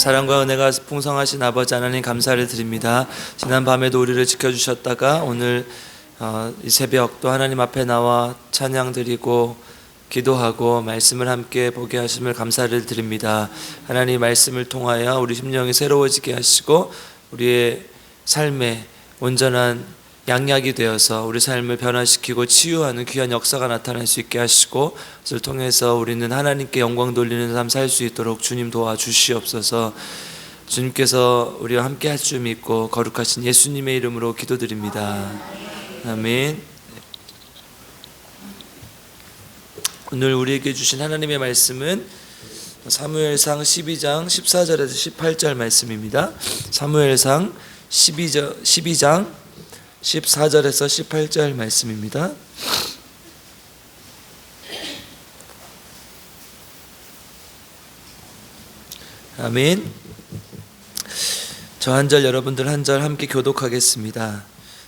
사랑과 은혜가 풍성하신 아버지 하나님 감사를 드립니다. 지난 밤에도 우리를 지켜주셨다가 오늘 이 새벽 또 하나님 앞에 나와 찬양 드리고 기도하고 말씀을 함께 보게 하심을 감사를 드립니다. 하나님 말씀을 통하여 우리 심령이 새로워지게 하시고 우리의 삶에 온전한 양약이 되어서 우리 삶을 변화시키고 치유하는 귀한 역사가 나타날 수 있게 하시고, 그것을 통해서 우리는 하나님께 영광 돌리는 삶 살 수 있도록 주님 도와주시옵소서. 주님께서 우리와 함께 할 줄 믿고 거룩하신 예수님의 이름으로 기도드립니다. 아멘. 오늘 우리에게 주신 하나님의 말씀은 사무엘상 12장 14절에서 18절 말씀입니다. 사무엘상 12장 14절에서 18절 말씀입니다. 아멘. 저 한 절 여러분들 한 절 함께 교독하겠습니다.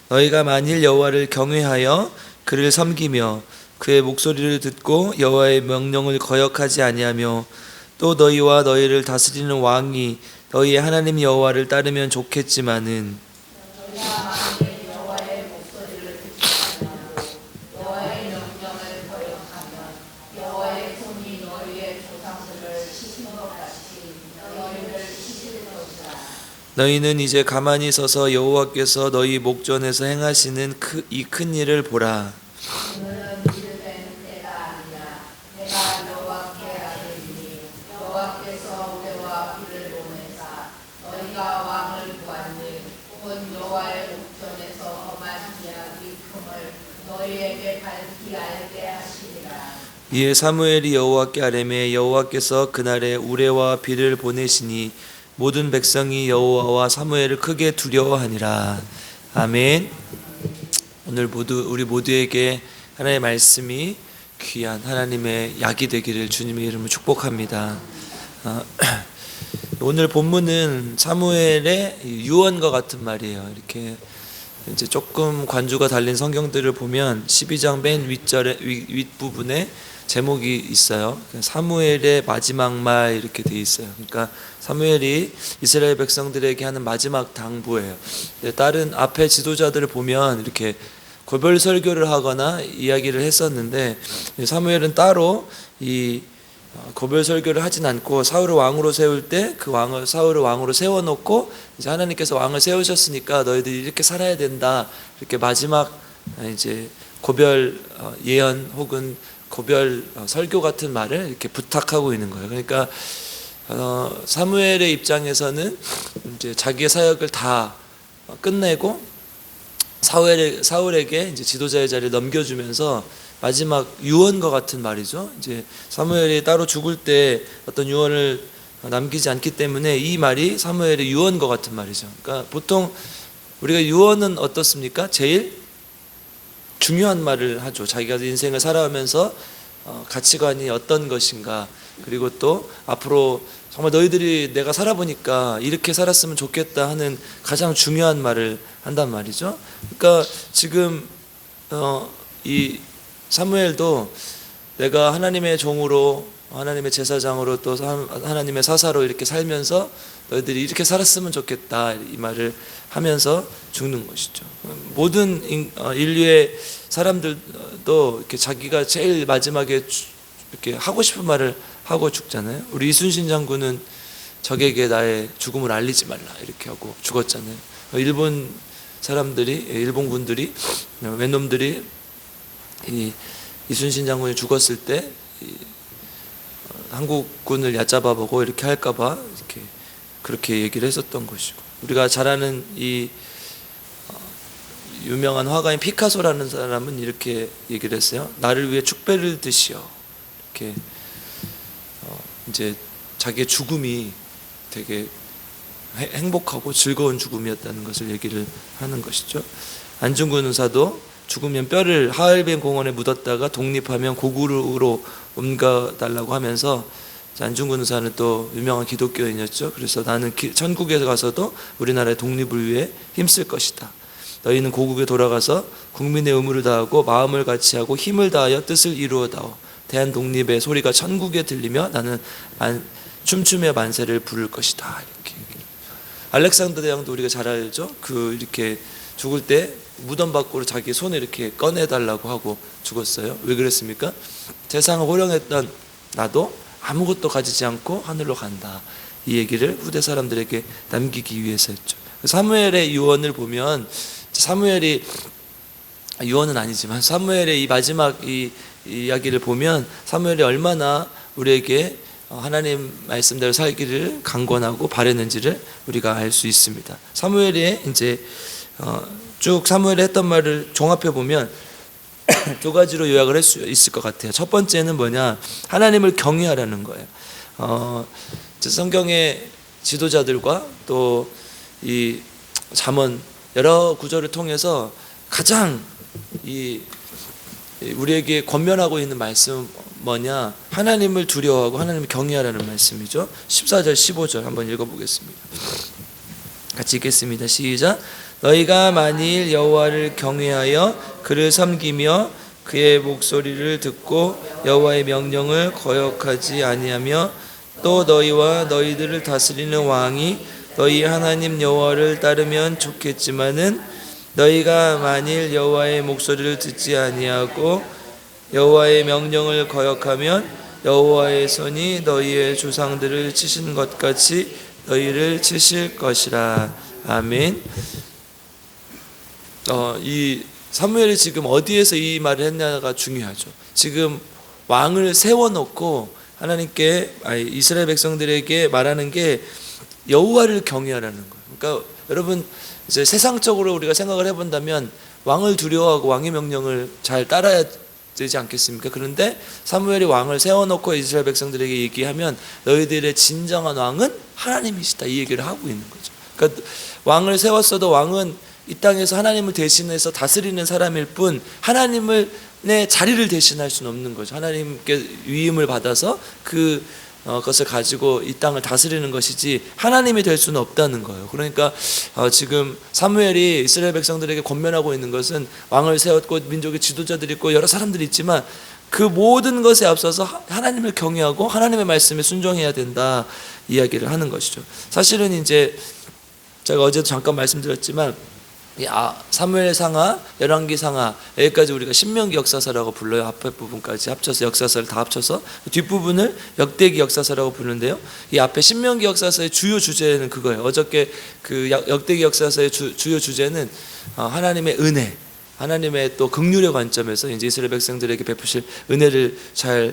너희가 만일 여호와를 경외하여 그를 섬기며 그의 목소리를 듣고 여호와의 명령을 거역하지 아니하며 또 너희와 너희를 다스리는 왕이 너희의 하나님 여호와를 따르면 좋겠지만은 너희는 이제 가만히 서서 여호와께서 너희 목전에서 행하시는 이 큰 일을 보라. 이에 사무엘이 여호와께 아뢰매 여호와께서 그날에 우레와 비를 보내시니 모든 백성이 여호와와 사무엘을 크게 두려워하니라. 아멘. 오늘 우리 모두에게 하나님의 말씀이 귀한 하나님의 약이 되기를 주님의 이름으로 축복합니다. 오늘 본문은 사무엘의 유언과 같은 말이에요. 이렇게 이제 조금 관주가 달린 성경들을 보면 12장 맨 윗부분에 제목이 있어요. 사무엘의 마지막 말 이렇게 돼 있어요. 그러니까 사무엘이 이스라엘 백성들에게 하는 마지막 당부예요. 다른 앞에 지도자들을 보면 이렇게 고별 설교를 하거나 이야기를 했었는데 사무엘은 따로 이 고별 설교를 하진 않고 사울을 왕으로 세울 때 그 사울을 왕으로 세워놓고 이제 하나님께서 왕을 세우셨으니까 너희들이 이렇게 살아야 된다, 이렇게 마지막 이제 고별 예언 혹은 고별 설교 같은 말을 이렇게 부탁하고 있는 거예요. 그러니까 사무엘의 입장에서는 이제 자기의 사역을 다 끝내고 사울에게 이제 지도자의 자리를 넘겨주면서 마지막 유언과 같은 말이죠. 이제 사무엘이 따로 죽을 때 어떤 유언을 남기지 않기 때문에 이 말이 사무엘의 유언과 같은 말이죠. 그러니까 보통 우리가 유언은 어떻습니까? 제일 중요한 말을 하죠. 자기가 인생을 살아가면서 가치관이 어떤 것인가, 그리고 또 앞으로 정말 너희들이 내가 살아보니까 이렇게 살았으면 좋겠다 하는 가장 중요한 말을 한단 말이죠. 그러니까 지금 이 사무엘도 내가 하나님의 종으로, 하나님의 제사장으로, 또 하나님의 사사로 이렇게 살면서 너희들이 이렇게 살았으면 좋겠다 이 말을 하면서 죽는 것이죠. 모든 인류의 사람들도 이렇게 자기가 제일 마지막에 이렇게 하고 싶은 말을 하고 죽잖아요. 우리 이순신 장군은 적에게 나의 죽음을 알리지 말라 이렇게 하고 죽었잖아요. 일본 군들이 왼놈들이 이순신 장군이 죽었을 때 한국군을 얕잡아 보고 이렇게 할까봐 이렇게 그렇게 얘기를 했었던 것이고, 우리가 잘 아는 이 유명한 화가인 피카소라는 사람은 이렇게 얘기를 했어요. 나를 위해 축배를 드시오. 이렇게 이제 자기의 죽음이 되게 행복하고 즐거운 죽음이었다는 것을 얘기를 하는 것이죠. 안중근 의사도 죽으면 뼈를 하얼빈 공원에 묻었다가 독립하면 고국으로 옮겨달라고 하면서, 안중근 의사는 또 유명한 기독교인이었죠. 그래서 나는 천국에 가서도 우리나라의 독립을 위해 힘쓸 것이다. 너희는 고국에 돌아가서 국민의 의무를 다하고 마음을 같이하고 힘을 다하여 뜻을 이루어다오. 대한 독립의 소리가 천국에 들리며 나는 춤추며 만세를 부를 것이다. 이렇게. 알렉산더 대왕도 우리가 잘 알죠. 이렇게 죽을 때 무덤 밖으로 자기 손을 이렇게 꺼내달라고 하고 죽었어요. 왜 그랬습니까? 세상을 호령했던 나도 아무것도 가지지 않고 하늘로 간다. 이 얘기를 후대 사람들에게 남기기 위해서였죠. 사무엘의 유언을 보면, 사무엘이 유언은 아니지만 사무엘의 이 마지막 이 이야기를 보면 사무엘이 얼마나 우리에게 하나님 말씀대로 살기를 강권하고 바랬는지를 우리가 알 수 있습니다. 사무엘이 이제 쭉 사무엘이 했던 말을 종합해 보면 두 가지로 요약을 할 수 있을 것 같아요. 첫 번째는 뭐냐, 하나님을 경외하라는 거예요. 성경의 지도자들과 또 이 잠언 여러 구절을 통해서 가장 우리에게 권면하고 있는 말씀은 뭐냐, 하나님을 두려워하고 하나님을 경외하라는 말씀이죠. 14절 15절 한번 읽어보겠습니다. 같이 읽겠습니다. 시작. 너희가 만일 여호와를 경외하여 그를 섬기며 그의 목소리를 듣고 여호와의 명령을 거역하지 아니하며 또 너희와 너희들을 다스리는 왕이 너희 하나님 여호와를 따르면 좋겠지만은 너희가 만일 여호와의 목소리를 듣지 아니하고 여호와의 명령을 거역하면 여호와의 손이 너희의 조상들을 치신 것 같이 너희를 치실 것이라. 아멘. 이 사무엘이 지금 어디에서 이 말을 했냐가 중요하죠. 지금 왕을 세워놓고 하나님께 이스라엘 백성들에게 말하는 게 여호와를 경외하라는 거예요. 그러니까 여러분, 이제 세상적으로 우리가 생각을 해본다면 왕을 두려워하고 왕의 명령을 잘 따라야 되지 않겠습니까? 그런데 사무엘이 왕을 세워놓고 이스라엘 백성들에게 얘기하면 너희들의 진정한 왕은 하나님이시다, 이 얘기를 하고 있는 거죠. 그러니까 왕을 세웠어도 왕은 이 땅에서 하나님을 대신해서 다스리는 사람일 뿐 하나님의 자리를 대신할 수는 없는 거죠. 하나님께 위임을 받아서 그것을 가지고 이 땅을 다스리는 것이지 하나님이 될 수는 없다는 거예요. 그러니까 지금 사무엘이 이스라엘 백성들에게 권면하고 있는 것은 왕을 세웠고 민족의 지도자들이 있고 여러 사람들이 있지만 그 모든 것에 앞서서 하나님을 경외하고 하나님의 말씀에 순종해야 된다, 이야기를 하는 것이죠. 사실은 이제 제가 어제도 잠깐 말씀드렸지만 사무엘 상하, 열왕기 상하, 여기까지 우리가 신명기 역사서라고 불러요. 앞에 부분까지 합쳐서 역사서를 다 합쳐서 뒷부분을 역대기 역사서라고 부르는데요. 이 앞에 신명기 역사서의 주요 주제는 그거예요. 어저께 그 역대기 역사서의 주요 주제는 하나님의 은혜, 하나님의 또 긍휼의 관점에서 이제 이스라엘 백성들에게 베푸실 은혜를 잘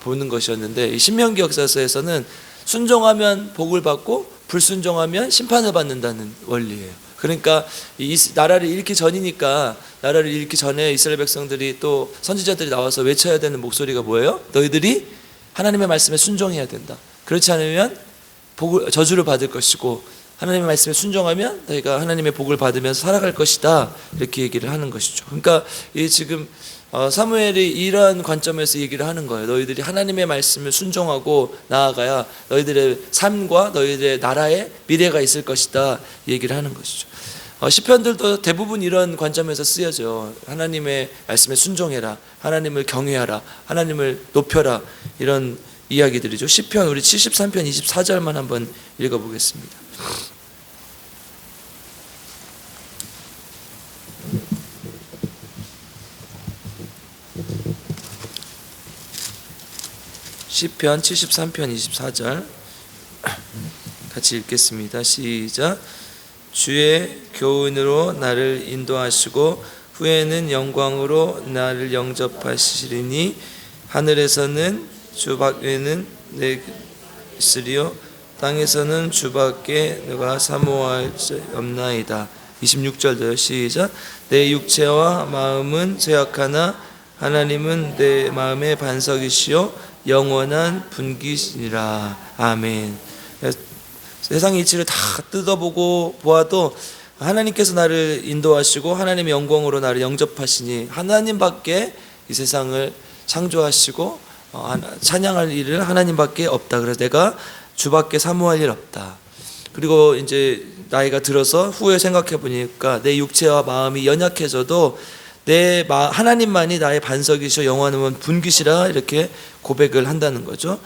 보는 것이었는데, 이 신명기 역사서에서는 순종하면 복을 받고 불순종하면 심판을 받는다는 원리예요. 그러니까 이 나라를 잃기 전이니까, 나라를 잃기 전에 이스라엘 백성들이 또 선지자들이 나와서 외쳐야 되는 목소리가 뭐예요? 너희들이 하나님의 말씀에 순종해야 된다. 그렇지 않으면 저주를 받을 것이고, 하나님의 말씀에 순종하면 너희가 하나님의 복을 받으면서 살아갈 것이다, 이렇게 얘기를 하는 것이죠. 그러니까 이 지금 사무엘이 이러한 관점에서 얘기를 하는 거예요. 너희들이 하나님의 말씀을 순종하고 나아가야 너희들의 삶과 너희들의 나라의 미래가 있을 것이다, 얘기를 하는 것이죠. 시편들도 대부분 이런 관점에서 쓰여져. 하나님의 말씀에 순종해라, 하나님을 경외하라, 하나님을 높여라, 이런 이야기들이죠. 시편 우리 73편 24절만 한번 읽어보겠습니다. 시편 73편 24절 같이 읽겠습니다. 시작. 주의 교훈으로 나를 인도하시고 후에는 영광으로 나를 영접하시리니 하늘에서는 주밖에는 내 있으리요 땅에서는 주밖에 내가 사모할 수 없나이다. 26절도요. 시작. 내 육체와 마음은 쇠약하나 하나님은 내 마음의 반석이시요 영원한 분기시니라. 아멘. 세상 이치를 다 뜯어보고 보아도 하나님께서 나를 인도하시고 하나님의 영광으로 나를 영접하시니 하나님밖에 이 세상을 창조하시고 찬양할 일을 하나님밖에 없다. 그래서 내가 주밖에 사모할 일 없다. 그리고 이제 나이가 들어서 후에 생각해 보니까 내 육체와 마음이 연약해져도 하나님만이 나의 반석이시여 영원한 분기시라 이렇게 고백을 한다는 거죠.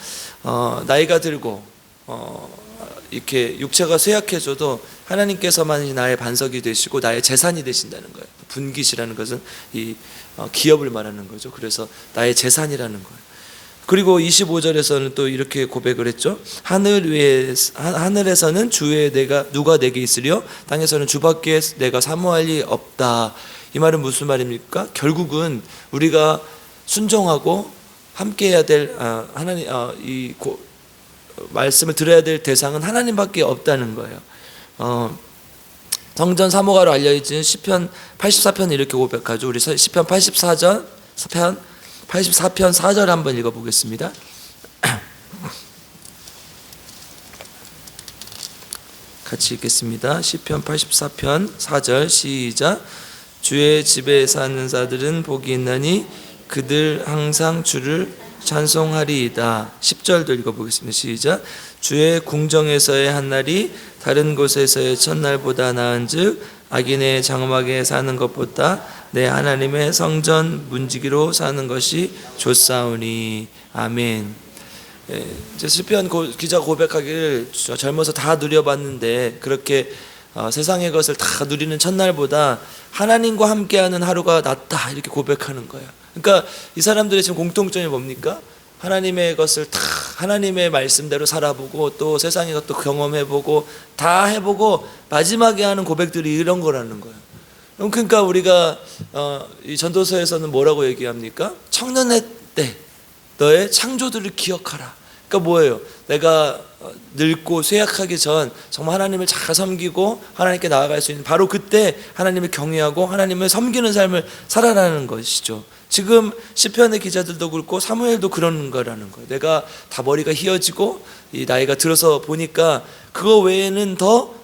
나이가 들고 이렇게 육체가 쇠약해져도 하나님께서만이 나의 반석이 되시고 나의 재산이 되신다는 거예요. 분기시라는 것은 이 기업을 말하는 거죠. 그래서 나의 재산이라는 거예요. 그리고 25절에서는 또 이렇게 고백을 했죠. 하늘에서는 주의 누가 내게 있으려 땅에서는 주밖에 내가 사모할 리 없다. 이 말은 무슨 말입니까? 결국은 우리가 순종하고 함께해야 될 하나님 말씀을 들어야 될 대상은 하나님밖에 없다는 거예요. 성전 사모가로 알려진 시편 84편 이렇게 고백하죠. 우리 시편 84편 4절 한번 읽어보겠습니다. 같이 읽겠습니다. 시편 84편 4절 시작. 주의 집에 사는 자들은 복이 있나니 그들 항상 주를 찬송하리이다. 10절도 읽어보겠습니다. 시작. 주의 궁정에서의 한날이 다른 곳에서의 첫날보다 나은즉 악인의 장막에 사는 것보다 내 하나님의 성전 문지기로 사는 것이 좋사오니. 아멘. 이제 시편 기자 고백하기를 젊어서 다 누려봤는데 그렇게 세상의 것을 다 누리는 첫날보다 하나님과 함께하는 하루가 낫다 이렇게 고백하는 거예요. 그러니까 이 사람들의 지금 공통점이 뭡니까? 하나님의 것을 다 하나님의 말씀대로 살아보고 또 세상의 것도 경험해보고 다 해보고 마지막에 하는 고백들이 이런 거라는 거예요. 그러니까 우리가 이 전도서에서는 뭐라고 얘기합니까? 청년의 때 너의 창조들을 기억하라. 그러니까 뭐예요? 내가 늙고 쇠약하기 전 정말 하나님을 잘 섬기고 하나님께 나아갈 수 있는 바로 그때 하나님을 경외하고 하나님을 섬기는 삶을 살아라는 것이죠. 지금 시편의 기자들도 그렇고 사무엘도 그런 거라는 거예요. 내가 다 머리가 휘어지고 이 나이가 들어서 보니까 그거 외에는 더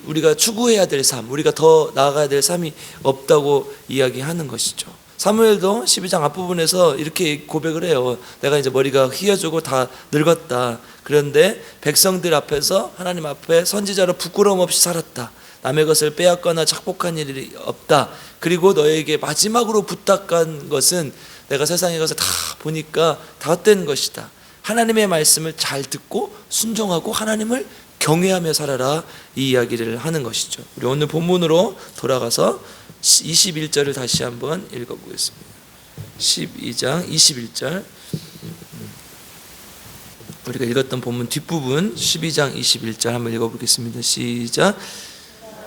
우리가 추구해야 될 삶, 우리가 더 나아가야 될 삶이 없다고 이야기하는 것이죠. 사무엘도 12장 앞부분에서 이렇게 고백을 해요. 내가 이제 머리가 휘어지고 다 늙었다. 그런데 백성들 앞에서 하나님 앞에 선지자로 부끄러움 없이 살았다. 남의 것을 빼앗거나 착복한 일이 없다. 그리고 너에게 마지막으로 부탁한 것은 내가 세상의 것을 다 보니까 다 헛된 것이다. 하나님의 말씀을 잘 듣고 순종하고 하나님을 경외하며 살아라. 이 이야기를 하는 것이죠. 우리 오늘 본문으로 돌아가서 21절을 다시 한번 읽어보겠습니다. 12장 21절 우리가 읽었던 본문 뒷부분 12장 21절 한번 읽어보겠습니다. 시작.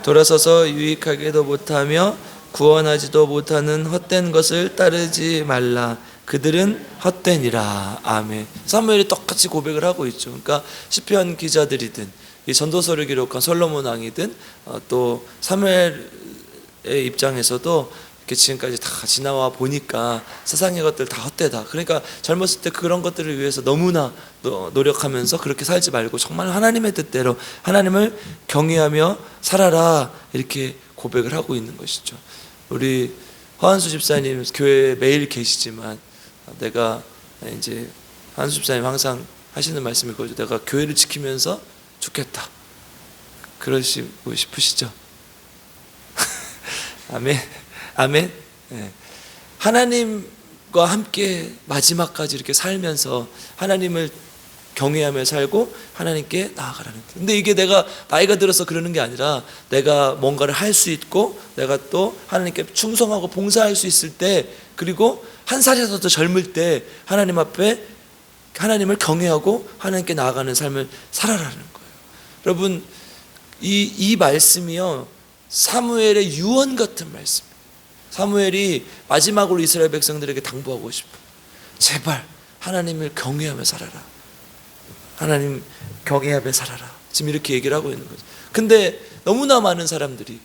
돌아서서 유익하게도 못하며 구원하지도 못하는 헛된 것을 따르지 말라. 그들은 헛되니라. 아멘. 사무엘이 똑같이 고백을 하고 있죠. 그러니까 시편 기자들이든 이 전도서를 기록한 솔로몬 왕이든 또 사무엘의 입장에서도 이렇게 지금까지 다 지나와 보니까 세상의 것들 다 헛되다. 그러니까 젊었을 때 그런 것들을 위해서 너무나 노력하면서 그렇게 살지 말고 정말 하나님의 뜻대로 하나님을 경외하며 살아라. 이렇게 고백을 하고 있는 것이죠. 우리 허한수 집사님 교회에 매일 계시지만 내가 이제 한수 집사님 항상 하시는 말씀이 그거죠. 내가 교회를 지키면서 죽겠다. 그러시고 싶으시죠? 아멘. 아멘. 네. 하나님과 함께 마지막까지 이렇게 살면서 하나님을 경외하며 살고 하나님께 나아가라는 거예요. 근데 이게 내가 나이가 들어서 그러는 게 아니라 내가 뭔가를 할 수 있고 내가 또 하나님께 충성하고 봉사할 수 있을 때 그리고 한 살이라도 더 젊을 때 하나님 앞에 하나님을 경외하고 하나님께 나아가는 삶을 살아라는 거예요. 여러분 이 말씀이요 사무엘의 유언 같은 말씀입니다. 사무엘이 마지막으로 이스라엘 백성들에게 당부하고 싶어요. 제발 하나님을 경외하며 살아라. 하나님 경외하며 살아라. 지금 이렇게 얘기를 하고 있는 거죠. 근데 너무나 많은 사람들이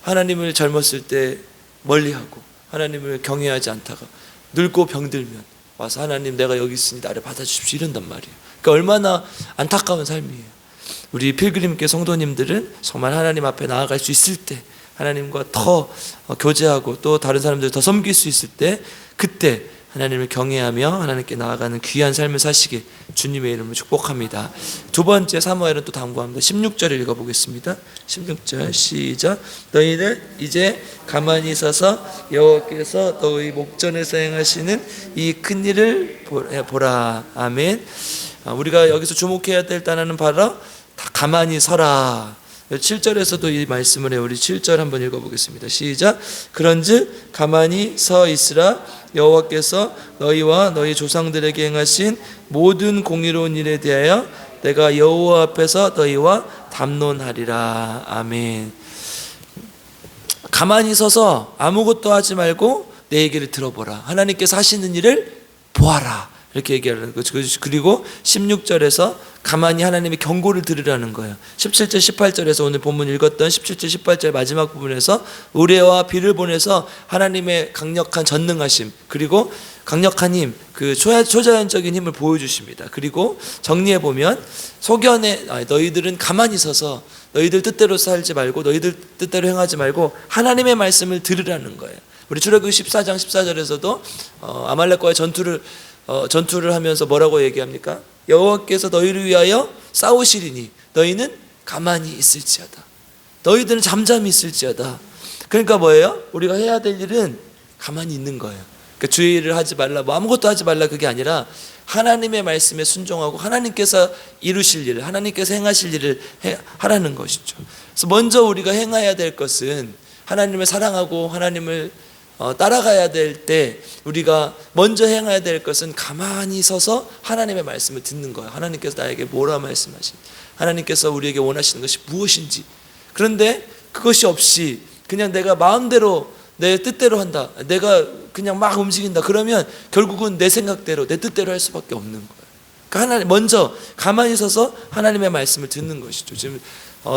하나님을 젊었을 때 멀리하고 하나님을 경외하지 않다가 늙고 병들면 와서 하나님 내가 여기 있으니 나를 받아주십시오 이런단 말이에요. 그러니까 얼마나 안타까운 삶이에요. 우리 필그림교 성도님들은 정말 하나님 앞에 나아갈 수 있을 때 하나님과 더 교제하고 또 다른 사람들을 더 섬길 수 있을 때 그때 하나님을 경외하며 하나님께 나아가는 귀한 삶을 사시길 주님의 이름으로 축복합니다. 두 번째 사무엘은 또 당부합니다. 16절을 읽어보겠습니다. 16절 시작. 너희는 이제 가만히 서서 여호와께서 너희 목전에서 행하시는 이 큰 일을 보라. 아멘. 우리가 여기서 주목해야 될 단어는 바로 다 가만히 서라. 7절에서도 이 말씀을 해요. 우리 7절 한번 읽어보겠습니다. 시작. 그런즉 가만히 서 있으라. 여호와께서 너희와 너희 조상들에게 행하신 모든 공의로운 일에 대하여 내가 여호와 앞에서 너희와 담론하리라. 아멘. 가만히 서서 아무것도 하지 말고 내 얘기를 들어보라. 하나님께서 하시는 일을 보아라. 이렇게 얘기하는 거죠. 그리고 16절에서 가만히 하나님의 경고를 들으라는 거예요. 17절 18절에서 오늘 본문 읽었던 17절 18절 마지막 부분에서 우레와 비를 보내서 하나님의 강력한 전능하심, 그리고 강력한 힘, 그 초자연적인 힘을 보여주십니다. 그리고 정리해 보면 소견에 너희들은 가만히 서서 너희들 뜻대로 살지 말고 너희들 뜻대로 행하지 말고 하나님의 말씀을 들으라는 거예요. 우리 출애굽기 14장 14절에서도 아말렉과의 전투를 하면서 뭐라고 얘기합니까? 여호와께서 너희를 위하여 싸우시리니 너희는 가만히 있을지어다. 너희들은 잠잠히 있을지어다. 그러니까 뭐예요? 우리가 해야 될 일은 가만히 있는 거예요. 그러니까 주의 일을 하지 말라, 뭐 아무것도 하지 말라, 그게 아니라 하나님의 말씀에 순종하고 하나님께서 이루실 일을, 하나님께서 행하실 일을 하라는 것이죠. 그래서 먼저 우리가 행해야 될 것은 하나님을 사랑하고 하나님을 따라가야 될 때 우리가 먼저 행해야 될 것은 가만히 서서 하나님의 말씀을 듣는 거예요. 하나님께서 나에게 뭐라 말씀하신, 하나님께서 우리에게 원하시는 것이 무엇인지. 그런데 그것이 없이 그냥 내가 마음대로 내 뜻대로 한다, 내가 그냥 막 움직인다, 그러면 결국은 내 생각대로 내 뜻대로 할 수밖에 없는 거예요. 그러니까 하나님 먼저 가만히 서서 하나님의 말씀을 듣는 것이죠. 지금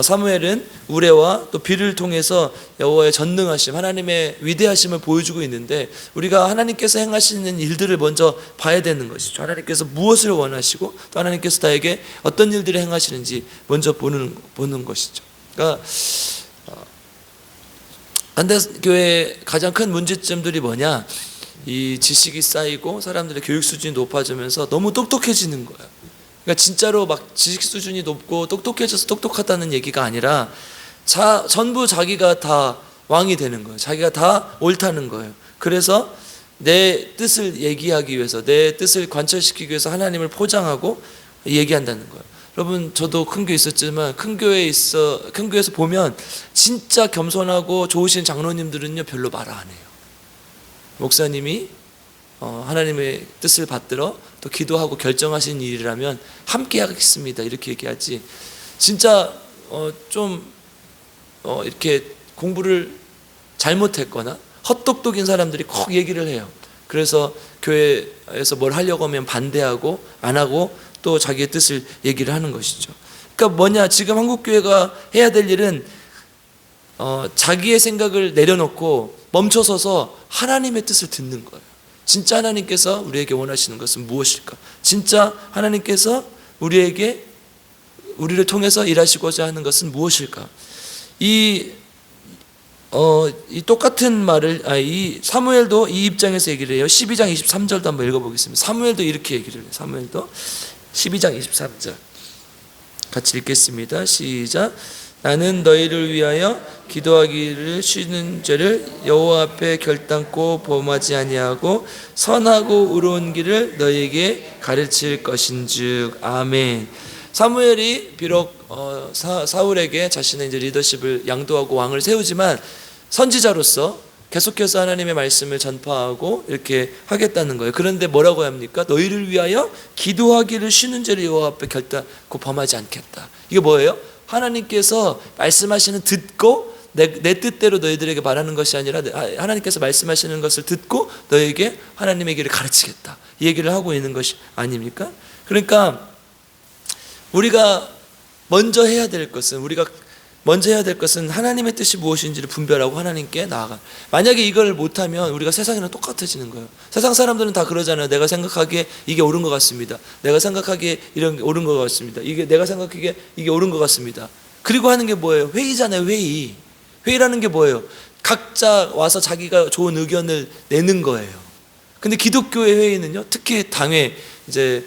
사무엘은 우레와 또 비를 통해서 여호와의 전능하심, 하나님의 위대하심을 보여주고 있는데 우리가 하나님께서 행하시는 일들을 먼저 봐야 되는 것이죠. 하나님께서 무엇을 원하시고 또 하나님께서 나에게 어떤 일들을 행하시는지 먼저 보는 것이죠. 그러니까 한대교회의 가장 큰 문제점들이 뭐냐? 이 지식이 쌓이고 사람들의 교육 수준이 높아지면서 너무 똑똑해지는 거예요. 그러니까 진짜로 막 지식 수준이 높고 똑똑해져서 똑똑하다는 얘기가 아니라 전부 자기가 다 왕이 되는 거예요. 자기가 다 옳다는 거예요. 그래서 내 뜻을 얘기하기 위해서, 내 뜻을 관철시키기 위해서 하나님을 포장하고 얘기한다는 거예요. 여러분, 저도 큰 교회 있었지만 큰 교회에서 보면 진짜 겸손하고 좋으신 장로님들은요 별로 말 안 해요. 목사님이 하나님의 뜻을 받들어 또 기도하고 결정하신 일이라면 함께 하겠습니다 이렇게 얘기하지, 진짜 이렇게 공부를 잘못했거나 헛똑똑인 사람들이 꼭 얘기를 해요. 그래서 교회에서 뭘 하려고 하면 반대하고 안 하고 또 자기의 뜻을 얘기를 하는 것이죠. 그러니까 뭐냐, 지금 한국교회가 해야 될 일은 자기의 생각을 내려놓고 멈춰서서 하나님의 뜻을 듣는 거예요. 진짜 하나님께서 우리에게 원하시는 것은 무엇일까? 진짜 하나님께서 우리를 통해서 일하시고자 하는 것은 무엇일까? 이 똑같은 말을 이 사무엘도 이 입장에서 얘기를 해요. 12장 23절도 한번 읽어보겠습니다. 사무엘도 이렇게 얘기를 해요. 사무엘도 12장 23절 같이 읽겠습니다. 시작. 나는 너희를 위하여 기도하기를 쉬는 죄를 여호와 앞에 결단코 범하지 아니하고 선하고 의로운 길을 너희에게 가르칠 것인즉. 아멘. 사무엘이 비록 사울에게 자신의 이제 리더십을 양도하고 왕을 세우지만 선지자로서 계속해서 하나님의 말씀을 전파하고 이렇게 하겠다는 거예요. 그런데 뭐라고 합니까? 너희를 위하여 기도하기를 쉬는 죄를 여호와 앞에 결단코 범하지 않겠다. 이게 뭐예요? 하나님께서 말씀하시는 듣고 내 뜻대로 너희들에게 말하는 것이 아니라 하나님께서 말씀하시는 것을 듣고 너희에게 하나님의 길을 가르치겠다, 이 얘기를 하고 있는 것이 아닙니까? 그러니까 우리가 먼저 해야 될 것은 하나님의 뜻이 무엇인지를 분별하고 하나님께 나아가. 만약에 이걸 못하면 우리가 세상이랑 똑같아지는 거예요. 세상 사람들은 다 그러잖아요. 내가 생각하기에 이게 옳은 것 같습니다. 내가 생각하기에 이런 게 옳은 것 같습니다. 내가 생각하기에 이게 옳은 것 같습니다. 그리고 하는 게 뭐예요? 회의잖아요. 회의라는 게 뭐예요? 각자 와서 자기가 좋은 의견을 내는 거예요. 근데 기독교의 회의는요, 특히 당회, 이제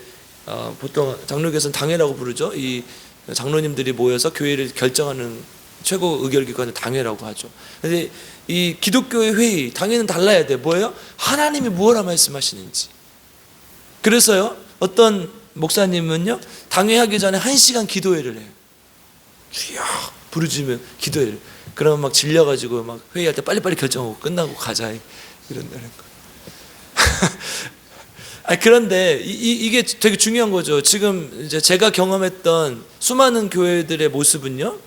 보통 장로교에서는 당회라고 부르죠. 이 장로님들이 모여서 교회를 결정하는 최고 의결기관을 당회라고 하죠. 근데 이 기독교의 회의, 당회는 달라야 돼. 뭐예요? 하나님이 무엇라 말씀하시는지. 그래서요, 어떤 목사님은요, 당회하기 전에 1시간 기도회를 해요. 주여 부르짖으면 기도회를. 그러면 막 질려가지고 막 회의할 때 빨리빨리 결정하고 끝나고 가자 이런다는 거. 그런데 이게 되게 중요한 거죠. 지금 이제 제가 경험했던 수많은 교회들의 모습은요,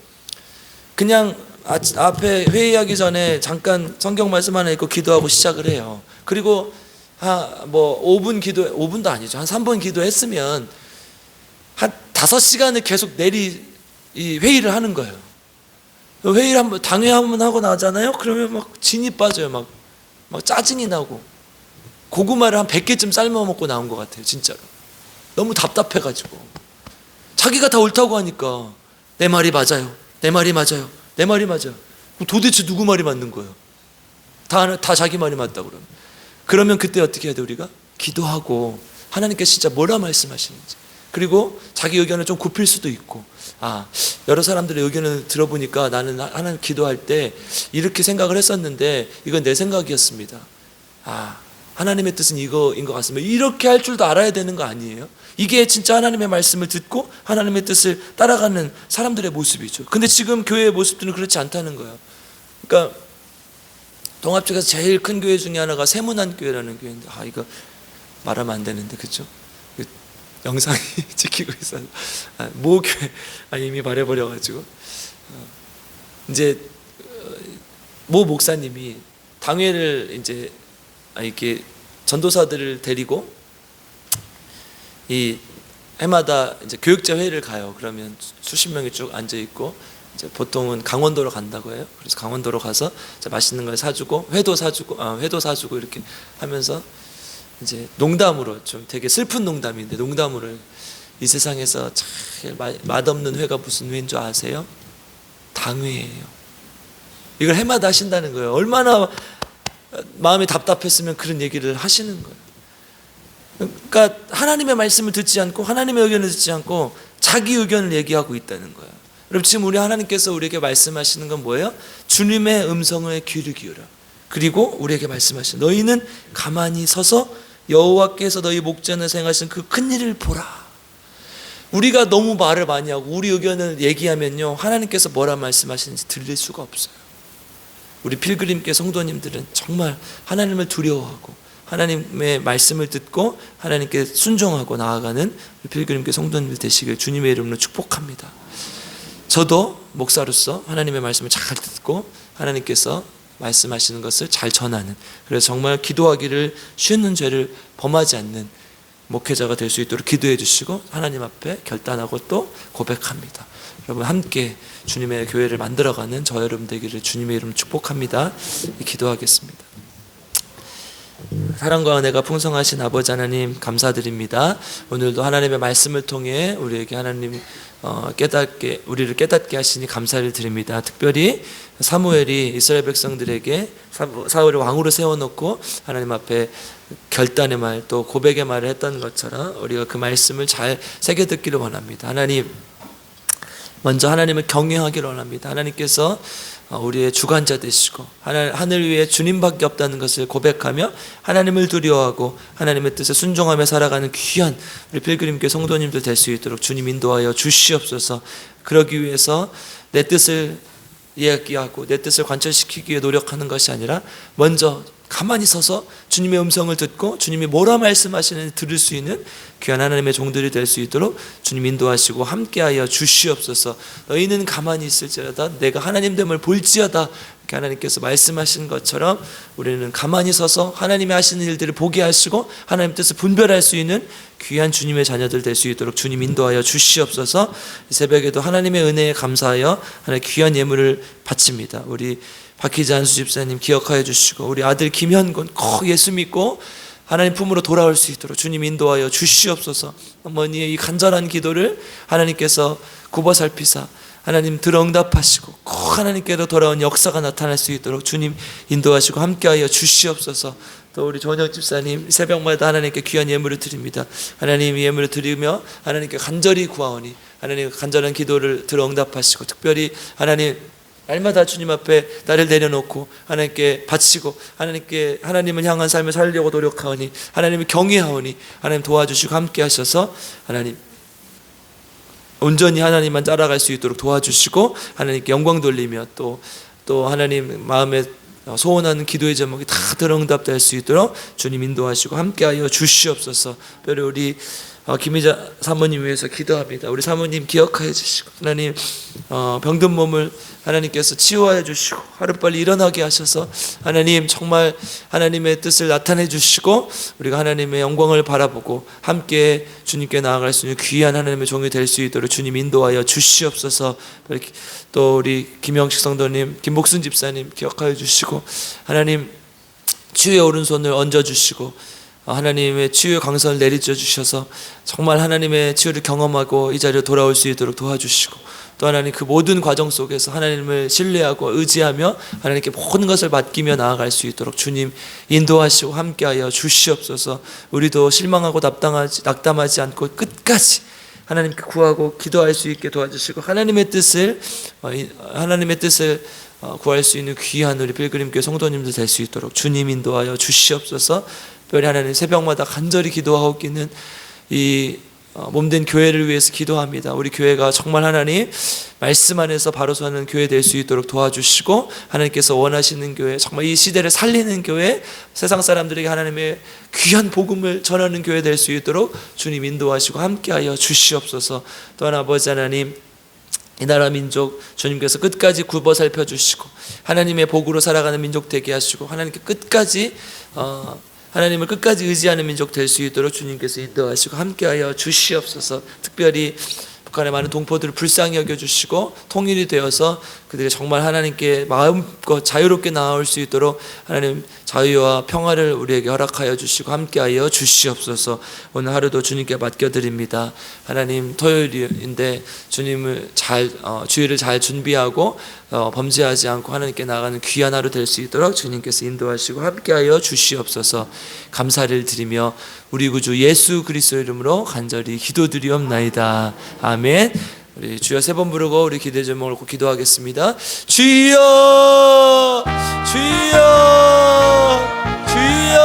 그냥 앞에 회의하기 전에 잠깐 성경 말씀 하나 읽고 기도하고 시작을 해요. 그리고 뭐 5분 기도, 5분도 아니죠. 한 3분 기도했으면 한 5시간을 계속 이 회의를 하는 거예요. 회의를 한번, 당회 한번 하고 나잖아요. 그러면 막 진이 빠져요. 막 짜증이 나고. 고구마를 한 100개쯤 삶아 먹고 나온 것 같아요. 진짜로. 너무 답답해가지고. 자기가 다 옳다고 하니까 내 말이 맞아요. 내 말이 맞아요. 내 말이 맞아요. 그럼 도대체 누구 말이 맞는 거예요? 다 자기 말이 맞다 그러면 그때 어떻게 해야 돼? 우리가 기도하고 하나님께 진짜 뭐라 말씀하시는지, 그리고 자기 의견을 좀 굽힐 수도 있고, 여러 사람들의 의견을 들어보니까 나는 하나님 기도할 때 이렇게 생각을 했었는데 이건 내 생각이었습니다. 하나님의 뜻은 이거인 것 같습니다. 이렇게 할 줄도 알아야 되는 거 아니에요? 이게 진짜 하나님의 말씀을 듣고 하나님의 뜻을 따라가는 사람들의 모습이죠. 근데 지금 교회의 모습들은 그렇지 않다는 거예요. 그러니까 동합쪽에서 제일 큰 교회 중에 하나가 세문안교회라는 교회인데, 이거 말하면 안 되는데, 그렇죠? 영상이 찍히고 있어서 모 교회 이미 말해버려가지고, 이제 모 목사님이 당회를 이제 이렇게 전도사들을 데리고 이 해마다 이제 교육자 회의를 가요. 그러면 수십 명이 쭉 앉아 있고, 이제 보통은 강원도로 간다고 해요. 그래서 강원도로 가서 맛있는 걸 사주고 회도 사주고 이렇게 하면서 이제 농담으로, 좀 되게 슬픈 농담인데 농담으로, 이 세상에서 제일 맛없는 회가 무슨 회인 줄 아세요? 당회예요. 이걸 해마다 하신다는 거예요. 얼마나 마음이 답답했으면 그런 얘기를 하시는 거예요. 그러니까 하나님의 말씀을 듣지 않고 하나님의 의견을 듣지 않고 자기 의견을 얘기하고 있다는 거예요. 여러분, 지금 우리 하나님께서 우리에게 말씀하시는 건 뭐예요? 주님의 음성을 귀를 기울여. 그리고 우리에게 말씀하시는, 너희는 가만히 서서 여호와께서 너희 목전에 행하신 그 큰 일을 보라. 우리가 너무 말을 많이 하고 우리 의견을 얘기하면요, 하나님께서 뭐라 말씀하시는지 들릴 수가 없어요. 우리 필그림교 성도님들은 정말 하나님을 두려워하고 하나님의 말씀을 듣고 하나님께 순종하고 나아가는 우리 필그림교 성도님들 되시길 주님의 이름으로 축복합니다. 저도 목사로서 하나님의 말씀을 잘 듣고 하나님께서 말씀하시는 것을 잘 전하는, 그래서 정말 기도하기를 쉬는 죄를 범하지 않는 목회자가 될 수 있도록 기도해 주시고 하나님 앞에 결단하고 또 고백합니다. 여러분, 함께 주님의 교회를 만들어가는 저 여러분 되기를 주님의 이름으로 축복합니다. 기도하겠습니다. 사랑과 은혜가 풍성하신 아버지 하나님, 감사드립니다. 오늘도 하나님의 말씀을 통해 우리에게 하나님 우리를 깨닫게 하시니 감사를 드립니다. 특별히 사무엘이 이스라엘 백성들에게 사울을 왕으로 세워놓고 하나님 앞에 결단의 말, 또 고백의 말을 했던 것처럼 우리가 그 말씀을 잘 새겨 듣기를 원합니다. 하나님, 먼저 하나님을 경외하기를 원합니다. 하나님께서 우리의 주관자 되시고 하늘 위에 주님밖에 없다는 것을 고백하며 하나님을 두려워하고 하나님의 뜻에 순종하며 살아가는 귀한 우리 필그림교회 성도님들 될 수 있도록 주님 인도하여 주시옵소서. 그러기 위해서 내 뜻을 이야기하고 내 뜻을 관철시키기 위해 노력하는 것이 아니라 먼저 가만히 서서 주님의 음성을 듣고 주님이 뭐라 말씀하시는지 들을 수 있는 귀한 하나님의 종들이 될 수 있도록 주님 인도하시고 함께하여 주시옵소서. 너희는 가만히 있을지어다 내가 하나님 됨을 볼지어다, 이렇게 하나님께서 말씀하신 것처럼 우리는 가만히 서서 하나님이 하시는 일들을 보게 하시고 하나님 뜻을 분별할 수 있는 귀한 주님의 자녀들 될 수 있도록 주님 인도하여 주시옵소서. 이 새벽에도 하나님의 은혜에 감사하여 하나님의 귀한 예물을 바칩니다. 우리 박희자 한수 집사님 기억하여 주시고 우리 아들 김현곤 꼭 예수 믿고 하나님 품으로 돌아올 수 있도록 주님 인도하여 주시옵소서. 어머니의 이 간절한 기도를 하나님께서 굽어 살피사 하나님 들어 응답하시고 꼭 하나님께로 돌아온 역사가 나타날 수 있도록 주님 인도하시고 함께하여 주시옵소서. 또 우리 조은영 집사님 새벽마다 하나님께 귀한 예물을 드립니다. 하나님 이 예물을 드리며 하나님께 간절히 구하오니 하나님 간절한 기도를 들어 응답하시고, 특별히 하나님 날마다 주님 앞에 나를 내려놓고 하나님께 바치고 하나님을 향한 삶을 살려고 노력하오니 하나님을 경외하오니 하나님 도와주시고 함께 하셔서 하나님 온전히 하나님만 따라갈 수 있도록 도와주시고, 하나님께 영광 돌리며 또 하나님 마음에 소원하는 기도의 제목이 다 들어 응답될 수 있도록 주님 인도하시고 함께하여 주시옵소서. 특별히 우리 김희자 사모님 위해서 기도합니다. 우리 사모님 기억하여 주시고, 하나님 병든 몸을 하나님께서 치유하여 주시고 하루빨리 일어나게 하셔서 하나님 정말 하나님의 뜻을 나타내 주시고 우리가 하나님의 영광을 바라보고 함께 주님께 나아갈 수 있는 귀한 하나님의 종이 될 수 있도록 주님 인도하여 주시옵소서. 또 우리 김영식 성도님, 김복순 집사님 기억하여 주시고 하나님 치유의 오른손을 얹어주시고 하나님의 치유의 강선을 내리쳐 주셔서 정말 하나님의 치유를 경험하고 이 자리로 돌아올 수 있도록 도와주시고, 또 하나님 그 모든 과정 속에서 하나님을 신뢰하고 의지하며 하나님께 모든 것을 맡기며 나아갈 수 있도록 주님 인도하시고 함께하여 주시옵소서. 우리도 실망하고 낙담하지 않고 끝까지 하나님께 구하고 기도할 수 있게 도와주시고 하나님의 뜻을 구할 수 있는 귀한 우리 필그림교회 성도님들 될 수 있도록 주님 인도하여 주시옵소서. 특별히 하나님 새벽마다 간절히 기도하고 있는 이 몸된 교회를 위해서 기도합니다. 우리 교회가 정말 하나님 말씀 안에서 바로 서는 교회 될 수 있도록 도와주시고 하나님께서 원하시는 교회, 정말 이 시대를 살리는 교회, 세상 사람들에게 하나님의 귀한 복음을 전하는 교회 될 수 있도록 주님 인도하시고 함께하여 주시옵소서. 또한 아버지 하나님 이 나라 민족 주님께서 끝까지 굽어 살펴주시고 하나님의 복으로 살아가는 민족 되게 하시고 하나님을 끝까지 의지하는 민족 될 수 있도록 주님께서 인도하시고 함께하여 주시옵소서. 특별히 북한의 많은 동포들을 불쌍히 여겨주시고 통일이 되어서 그들이 정말 하나님께 마음껏 자유롭게 나아올 수 있도록 하나님 자유와 평화를 우리에게 허락하여 주시고 함께하여 주시옵소서. 오늘 하루도 주님께 맡겨드립니다. 하나님 토요일인데 주일을 잘 준비하고 범죄하지 않고 하나님께 나아가는 귀한 하루 될 수 있도록 주님께서 인도하시고 함께하여 주시옵소서. 감사를 드리며 우리 구주 예수 그리스도의 이름으로 간절히 기도드리옵나이다. 아멘. 우리 주여 세 번 부르고 우리 기대 제목을 놓고 기도하겠습니다. 주여 주여 주여.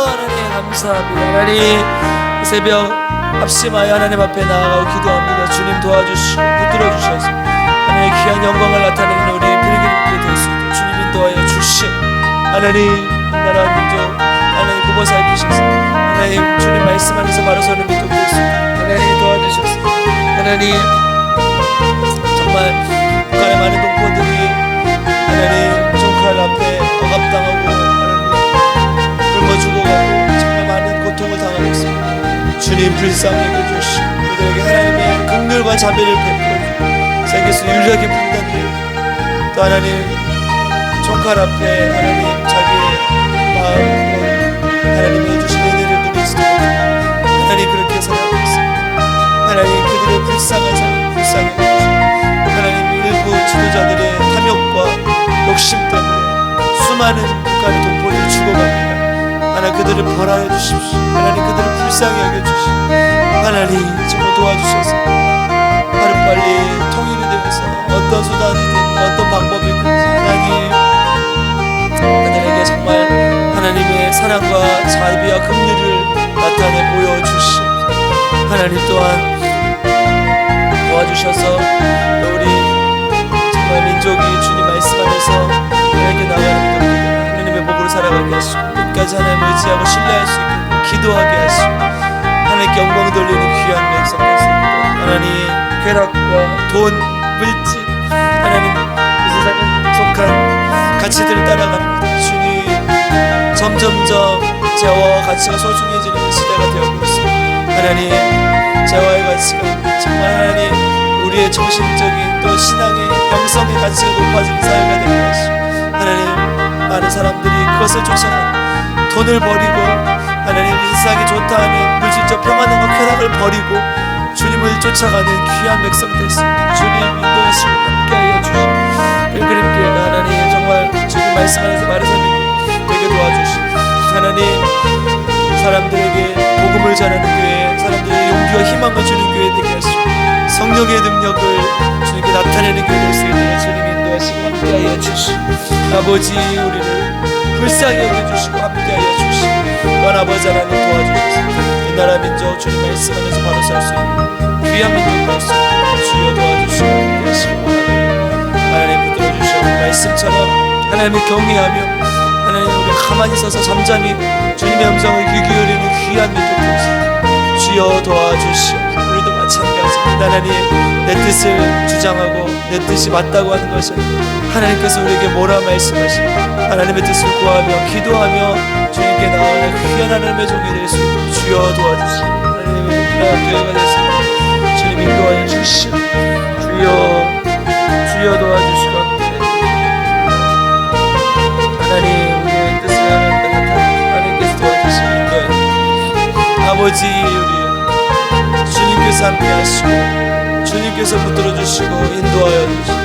하나님 감사합니다. 하나님 새벽 합심하여 하나님 앞에 나아가고 기도합니다. 주님 도와주시고 붙들어 주셔서 하나님의 귀한 영광을 나타내는 우리 필그림교회 될 수 있도록 주님 인도하여 주시옵. 하나님 나라 민족 하나님 굽어 살피셔서 하나님 주님 말씀 안에서 바로 서는 민족 될 수 있도록 하나님 도와주셔서 하나님 정말 북한의 많은 동포들이 하나님 총칼 앞에 억압당하고 하나님 굶어 죽어가고 정말 많은 고통을 당하고 있습니다. 주님 불쌍히 여겨주시고 그들에게 하나님의 긍휼과 자비를 베풀어 세계에서 유일하게 분단되고 또 하나님 총칼 앞에 하나님 자기의 마음으로 하나님이 해주신 은혜를 누릴 수 있도록 하나님 그렇게 살아가고 있습니다. 하나님 그들의 불쌍한 삶을 불쌍히 해주시고 하나님 일부 지도자들의 탐욕과 욕심 때문에 수많은 북한의 동포들이 죽어갑니다. 하나님 그들을 벌하여 주십시오. 하나님 그들을 불쌍히 여겨주시고 하나님 정말 도와주셔서 하루빨리 통일이 되면서 어떤 수단이든 어떤 방법이든 하나님 그들에게 정말 하나님의 사랑과 자비와 긍휼을 나타내 보여주시옵소서. 하나님 또한 도와주셔서 우리 정말 민족이 주님 말씀 안에서 그에게 나아가는 민족들 하나님의 복으로 살아가게 하시고 끝까지 하나님을 의지하고 신뢰할 수 있게 기도하게 하시고 하나님께 영광 돌리는 귀한 백성 되었습니다. 하나님 쾌락과 돈, 물질 하나님 이 세상에 속한 가치들을 따라갑니다. 주님 점점점 재화와 가치가 소중해지는 시대가 되어가고 있습니다. 하나님 재화의 가치가 정말 하나님 우리의 정신적인 또 신앙의 영성의 가치가 높아지는 사회가 되게 하시고 하나님 많은 사람들이 그것을 쫓아가는 돈을 버리고 하나님 이 세상이 좋다 하는 물질적 평안과 쾌락을 버리고 주님을 쫓아가는 귀한 백성 됐습니다. 주님 인도하시고 함께하여 주시고 필그림교회가 하나님 정말 주님 말씀 안에서 말을 살리고 되게 도와주시고 하나님, 사람들에게 복음을 전하는 교회, 사람들에게 용기와 희망을 주는 교회 되게 하시고 성령의 능력을 주님께 나타내는 교회 될 수 있도록 주님 인도하시고 함께하여 주시고 아버지, 우리를 불쌍히 여겨주시고 함께하여 주시고 또한 아버지 하나님 도와주셔서 이 나라 민족 주님 말씀 안에서 바로 설 수 있는 귀한 민족 될 수 있도록 주여 도와주시고 함께하시고 하나님 붙들어 주시고 말씀처럼 하나님을 경외하며 하나님, 우리 가만히 서서 잠잠히 주님의 음성을 귀 기울이는 귀한 민족 되시고 주여 도와주시옵소서. 우리도 마찬가지입니다. 하나님, 내 뜻을 주장하고 내 뜻이 맞다고 하는 것은 하나님께서 우리에게 뭐라 말씀하시고 하나님의 뜻을 구하며 기도하며 주님께 나아가는 귀한 하나님의 종이 될 수 있도록 주여 도와주시고 하나님의 교회가 될 수 있도록 주님 인도하여 주시오. 주여 도와주시고 하나님, 우리의 뜻을 하나님께서 도와주시고 인도해 아버지, 우리 주님께서 함께 하시고 주님께서 붙들어 주시고 인도하여 주시고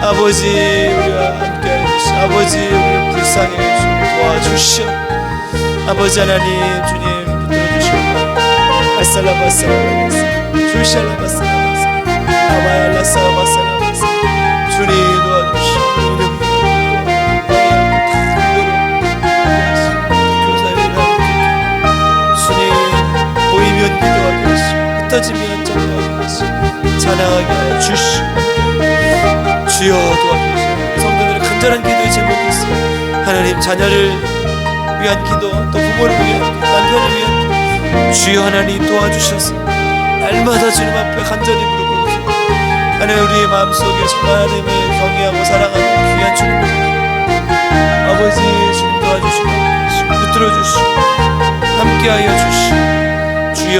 아버지, 우리와 함께 하여 주시고 아버지, 우리를 불쌍히 해주시고 도와주시오. 아버지 하나님, 주님 붙들어 주시고 아살라바살라바사 주샬라바살라바사 아마얄라사바살라바사 주님 도와주시오. 기도하게 하시고 흩어지면 전도하게 하시고 찬양하게 하여 주시고 주여 도와주시고 성도들의 간절한 기도의 제목이 있습니다. 하나님, 자녀를 위한 기도, 또 부모를 위한 기도, 남편을 위한 기도 주여 하나님 도와주셔서 날마다 주님 앞에 간절히 부르고 하나님, 우리의 마음속에 정말 하나님을 경외하고 사랑하는 귀한 주님을 아버지, 주님 도와주시고 붙들어 주시고 함께하여 주시고 주여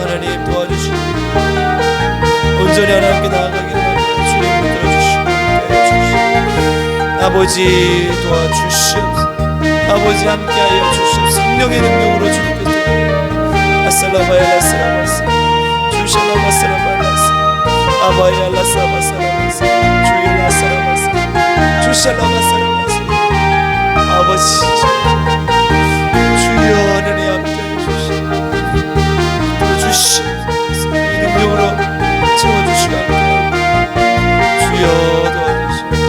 하나님 도와주시고 온전히 하나님께 나아가게 하여 주님 붙들어주시고 아버지 도와주시옵소서. 아버지 함께하여 주시옵소서. 성령의 능력으로 주님께서 아살라바야라사라바사 주샬라바사라바라사 아바야라사바사라바사 주일라사라바사 주샬라바사라바사 아버지 주여 하나님 함께하여 주시옵소서. 이 능력으로 채워주시고 주여 도와주시옵소서.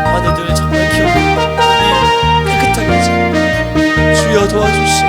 아내들 정말 기억이 깨끗하게 하시고 주여 도와주시옵소서.